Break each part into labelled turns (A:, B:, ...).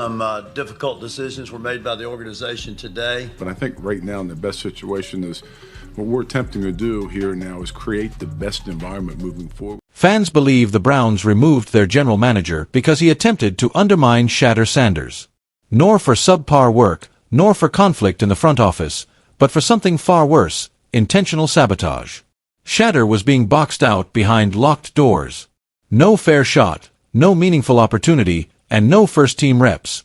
A: Some difficult decisions were made by the organization today.
B: But I think right now in the best situation is what we're attempting to do here now is create the best environment moving forward.
C: Fans believe the Browns removed their general manager because he attempted to undermine Shedeur Sanders. Nor for subpar work, nor for conflict in the front office, but for something far worse, intentional sabotage. Shedeur was being boxed out behind locked doors. No fair shot, no meaningful opportunity, and no first-team reps.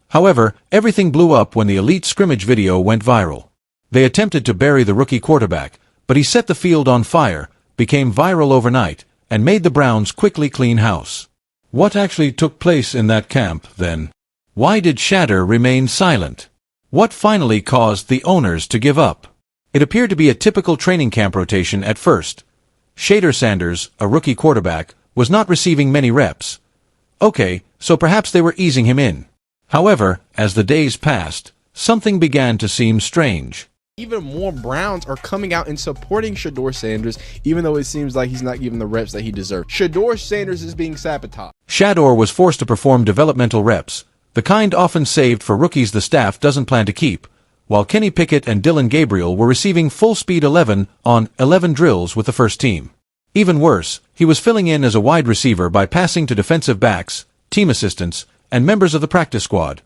C: However, everything blew up when the elite scrimmage video went viral. They attempted to bury the rookie quarterback, but he set the field on fire, became viral overnight, and made the Browns quickly clean house. What actually took place in that camp, then? Why did Shedeur remain silent? What finally caused the owners to give up? It appeared to be a typical training camp rotation at first. Shedeur Sanders, a rookie quarterback, was not receiving many reps. Okay, so perhaps they were easing him in. However, as the days passed, something began to seem strange.
D: Even more Browns are coming out and supporting Shedeur Sanders, even though it seems like he's not given the reps that he deserves. Shedeur Sanders is being sabotaged.
C: Shedeur was forced to perform developmental reps, the kind often saved for rookies the staff doesn't plan to keep, while Kenny Pickett and Dillon Gabriel were receiving full-speed 11-on-11 drills with the first team. Even worse, he was filling in as a wide receiver by passing to defensive backs, team assistants, and members of the practice squad.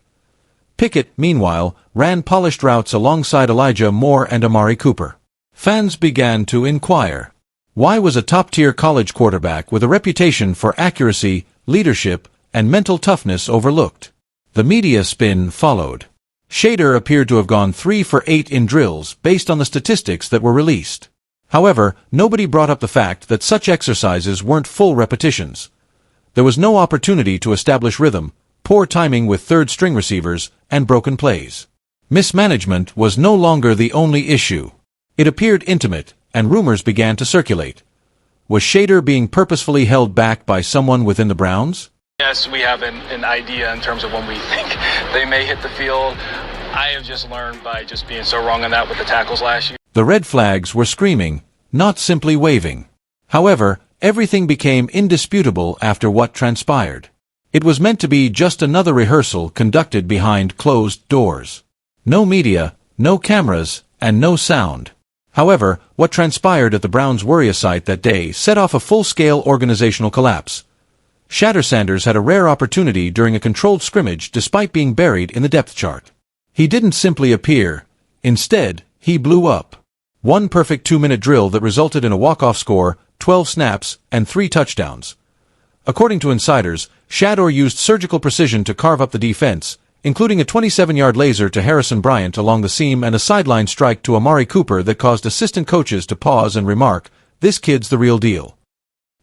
C: Pickett, meanwhile, ran polished routes alongside Elijah Moore and Amari Cooper. Fans began to inquire. Why was a top-tier college quarterback with a reputation for accuracy, leadership, and mental toughness overlooked? The media spin followed. Shedeur appeared to have gone 3 for 8 in drills based on the statistics that were released. However, nobody brought up the fact that such exercises weren't full repetitions. There was no opportunity to establish rhythm, poor timing with third-string receivers, and broken plays. Mismanagement was no longer the only issue. It appeared intimate, and rumors began to circulate. Was Shedeur being purposefully held back by someone within the Browns?
E: Yes, we have an idea in terms of when we think they may hit the field. I have just learned by just being so wrong on that with the tackles last year.
C: The red flags were screaming, not simply waving. However, everything became indisputable after what transpired. It was meant to be just another rehearsal conducted behind closed doors. No media, no cameras, and no sound. However, what transpired at the Browns' Warrior site that day set off a full-scale organizational collapse. Shedeur Sanders had a rare opportunity during a controlled scrimmage despite being buried in the depth chart. He didn't simply appear. Instead, he blew up. One perfect 2-minute drill that resulted in a walk-off score, 12 snaps, and 3 touchdowns. According to insiders, Shedeur used surgical precision to carve up the defense, including a 27-yard laser to Harrison Bryant along the seam and a sideline strike to Amari Cooper that caused assistant coaches to pause and remark, "This kid's the real deal."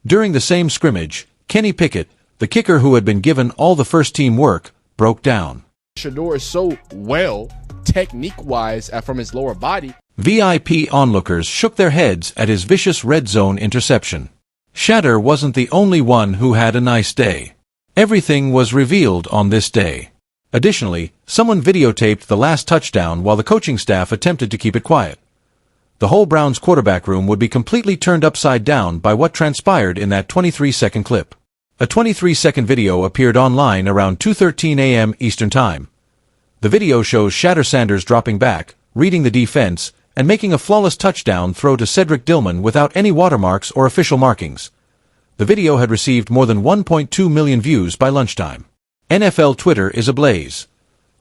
C: During the same scrimmage, Kenny Pickett, the kicker who had been given all the first-team work, broke down.
D: Shedeur is so well, technique-wise, from his lower body.
C: VIP onlookers shook their heads at his vicious red zone interception. Shedeur wasn't the only one who had a nice day. Everything was revealed on this day. Additionally, someone videotaped the last touchdown while the coaching staff attempted to keep it quiet. The whole Browns quarterback room would be completely turned upside down by what transpired in that 23-second clip. A 23-second video appeared online around 2:13 a.m. Eastern Time. The video shows Shedeur Sanders dropping back, reading the defense, and making a flawless touchdown throw to Cedric Dillman without any watermarks or official markings. The video had received more than 1.2 million views by lunchtime. NFL Twitter is ablaze.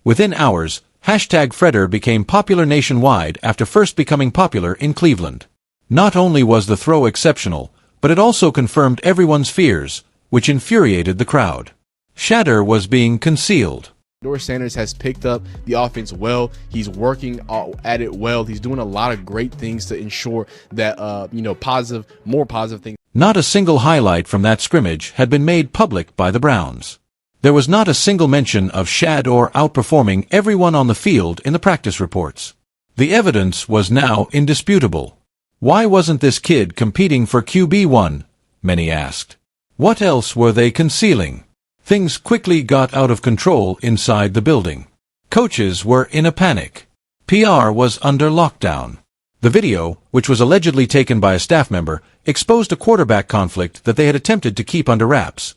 C: Within hours, #Fredder became popular nationwide after first becoming popular in Cleveland. Not only was the throw exceptional, but it also confirmed everyone's fears, which infuriated the crowd. Shedeur was being concealed.
D: Shedeur Sanders has picked up the offense well. He's working at it well. He's doing a lot of great things to ensure that, more positive things.
C: Not a single highlight from that scrimmage had been made public by the Browns. There was not a single mention of Shedeur outperforming everyone on the field in the practice reports. The evidence was now indisputable. Why wasn't this kid competing for QB1? Many asked. What else were they concealing? Things quickly got out of control inside the building. Coaches were in a panic. PR was under lockdown. The video, which was allegedly taken by a staff member, exposed a quarterback conflict that they had attempted to keep under wraps.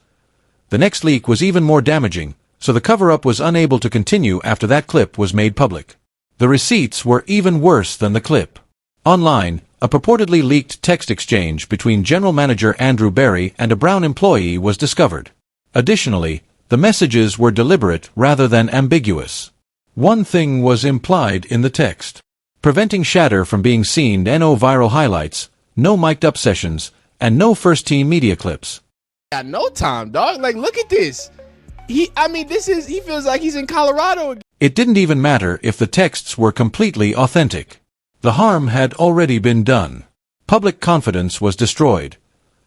C: The next leak was even more damaging. so the cover-up was unable to continue after that clip was made public. The receipts were even worse than the clip. Online, a purportedly leaked text exchange between General Manager Andrew Berry and a Brown employee was discovered. Additionally, the messages were deliberate rather than ambiguous. One thing was implied in the text: preventing Shedeur from being seen, no viral highlights, no mic'd-up sessions, and no first-team media clips.
D: Got no time, dog. Like, look at this. He feels like he's in Colorado again.
C: It didn't even matter if the texts were completely authentic. The harm had already been done. Public confidence was destroyed.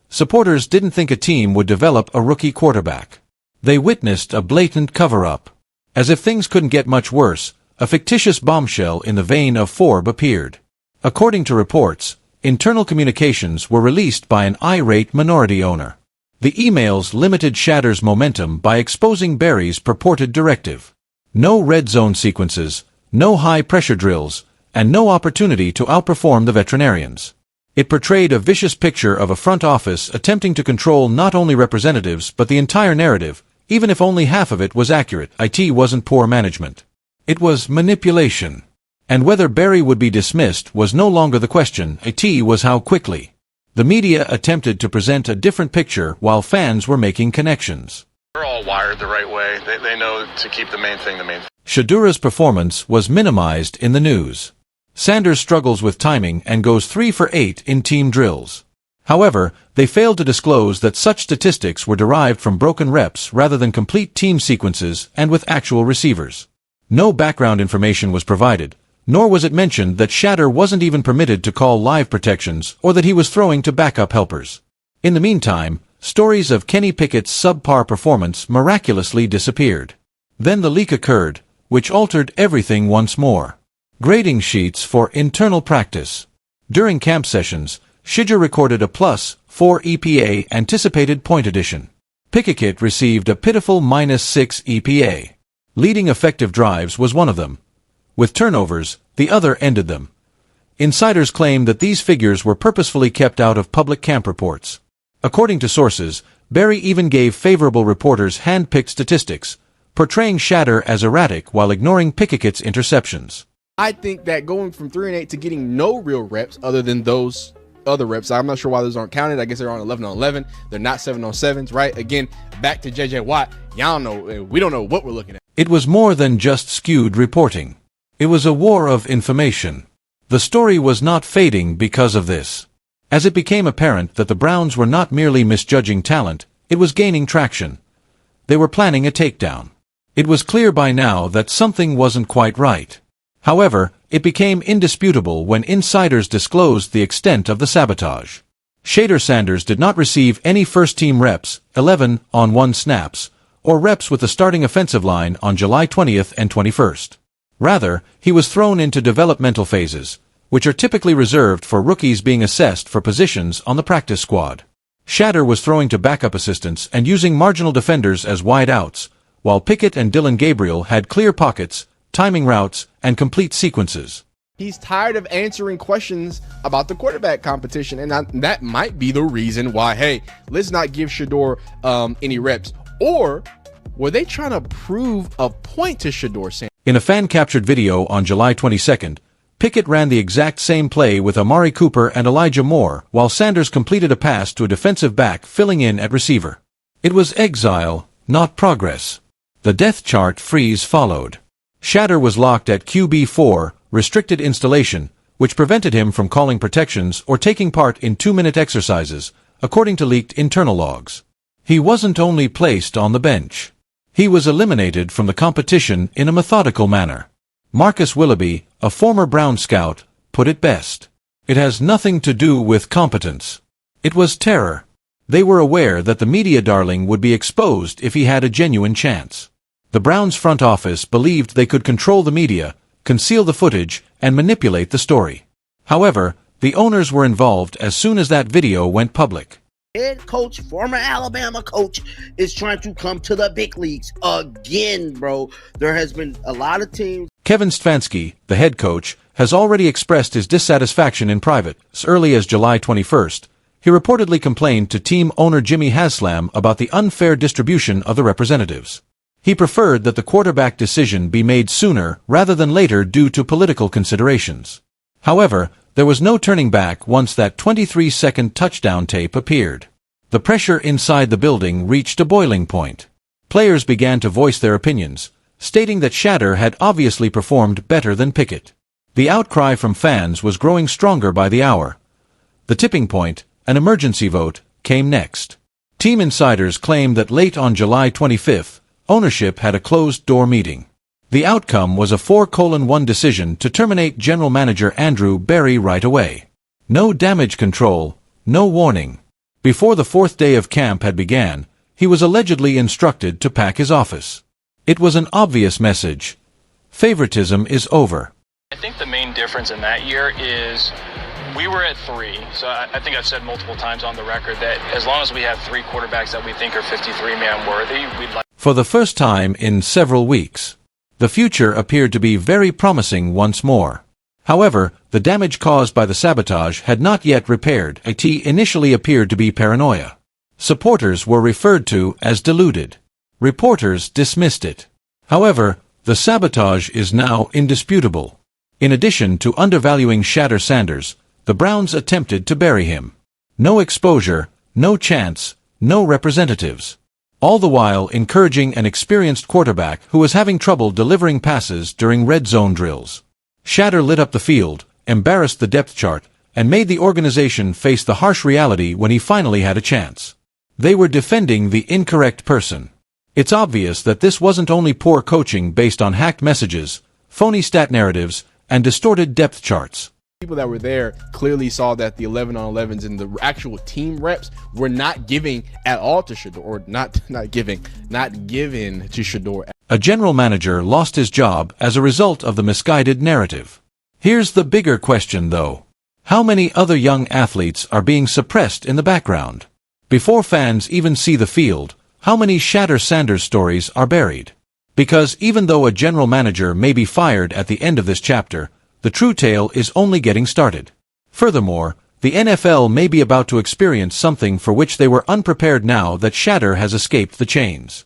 C: Supporters didn't think a team would develop a rookie quarterback. They witnessed a blatant cover-up. As if things couldn't get much worse, a fictitious bombshell in the vein of Forbes appeared. According to reports, internal communications were released by an irate minority owner. The emails limited Shedeur's momentum by exposing Berry's purported directive. No red zone sequences, no high-pressure drills, and no opportunity to outperform the veterinarians. It portrayed a vicious picture of a front office attempting to control not only representatives but the entire narrative, even if only half of it was accurate. It wasn't poor management. It was manipulation. And whether Berry would be dismissed was no longer the question. It was how quickly. The media attempted to present a different picture while fans were making connections.
F: They're all wired the right way. They know to keep the main thing the main thing.
C: Shedeur's performance was minimized in the news. Sanders struggles with timing and goes 3 for 8 in team drills. However, they failed to disclose that such statistics were derived from broken reps rather than complete team sequences and with actual receivers. No background information was provided, nor was it mentioned that Shedeur wasn't even permitted to call live protections or that he was throwing to backup helpers. In the meantime, stories of Kenny Pickett's subpar performance miraculously disappeared. Then the leak occurred, which altered everything once more. Grading sheets for internal practice. During camp sessions, Shedeur recorded a +4 EPA anticipated point addition. Pickett received a pitiful -6 EPA. Leading effective drives was one of them. With turnovers, the other ended them. Insiders claim that these figures were purposefully kept out of public camp reports. According to sources, Berry even gave favorable reporters hand-picked statistics, portraying Shedeur as erratic while ignoring Pickett's interceptions.
D: I think that going from 3 and 8 to getting no real reps other than those other reps, I'm not sure why those aren't counted. I guess they're on 11 on 11. They're not 7 on 7s, right? Again, back to JJ Watt. Y'all know, we don't know what we're looking at.
C: It was more than just skewed reporting. It was a war of information. The story was not fading because of this. As it became apparent that the Browns were not merely misjudging talent, it was gaining traction. They were planning a takedown. It was clear by now that something wasn't quite right. However, it became indisputable when insiders disclosed the extent of the sabotage. Shedeur Sanders did not receive any first-team reps, 11 on 1 snaps, or reps with the starting offensive line on July 20th and 21st. Rather, he was thrown into developmental phases, which are typically reserved for rookies being assessed for positions on the practice squad. Shedeur was throwing to backup assistants and using marginal defenders as wideouts, while Pickett and Dillon Gabriel had clear pockets, timing routes, and complete sequences.
D: He's tired of answering questions about the quarterback competition, and that might be the reason why, hey, let's not give Shedeur any reps. Or were they trying to prove a point to Shedeur Sanders?
C: In a fan-captured video on July 22nd, Pickett ran the exact same play with Amari Cooper and Elijah Moore, while Sanders completed a pass to a defensive back filling in at receiver. It was exile, not progress. The death chart freeze followed. Shedeur was locked at QB4, restricted installation, which prevented him from calling protections or taking part in 2-minute exercises, according to leaked internal logs. He wasn't only placed on the bench. He was eliminated from the competition in a methodical manner. Marcus Willoughby, a former Brown scout, put it best. It has nothing to do with competence. It was terror. They were aware that the media darling would be exposed if he had a genuine chance. The Browns front office believed they could control the media, conceal the footage, and manipulate the story. However, the owners were involved as soon as that video went public.
G: Head coach, former Alabama coach, is trying to come to the big leagues again, bro. There has been a lot of teams.
C: Kevin Stefanski, the head coach, has already expressed his dissatisfaction in private. As early as July 21st, he reportedly complained to team owner Jimmy Haslam about the unfair distribution of the representatives. He preferred that the quarterback decision be made sooner rather than later due to political considerations. However, there was no turning back once that 23-second touchdown tape appeared. The pressure inside the building reached a boiling point. Players began to voice their opinions, stating that Shedeur had obviously performed better than Pickett. The outcry from fans was growing stronger by the hour. The tipping point, an emergency vote, came next. Team insiders claimed that late on July 25th, ownership had a closed-door meeting. The outcome was a 4-1 decision to terminate general manager Andrew Berry right away. No damage control, no warning. Before the 4th day of camp had began, he was allegedly instructed to pack his office. It was an obvious message. Favoritism is over.
E: I think the main difference in that year is we were at 3. So I think I've said multiple times on the record that as long as we have 3 quarterbacks that we think are 53-man worthy, we'd like.
C: For the first time in several weeks, the future appeared to be very promising once more. However, the damage caused by the sabotage had not yet repaired. It initially appeared to be paranoia. Supporters were referred to as deluded. Reporters dismissed it. However, the sabotage is now indisputable. In addition to undervaluing Shedeur Sanders, the Browns attempted to bury him. No exposure, no chance, no representatives. All the while encouraging an experienced quarterback who was having trouble delivering passes during red zone drills. Shedeur lit up the field, embarrassed the depth chart, and made the organization face the harsh reality when he finally had a chance. They were defending the incorrect person. It's obvious that this wasn't only poor coaching based on hacked messages, phony stat narratives, and distorted depth charts.
D: People that were there clearly saw that the 11-on-11s and the actual team reps were not giving at all to Shedeur, or not given to Shedeur.
C: A general manager lost his job as a result of the misguided narrative. Here's the bigger question though. How many other young athletes are being suppressed in the background? Before fans even see the field, how many Shedeur Sanders stories are buried? Because even though a general manager may be fired at the end of this chapter, the true tale is only getting started. Furthermore, the NFL may be about to experience something for which they were unprepared now that Shedeur has escaped the chains.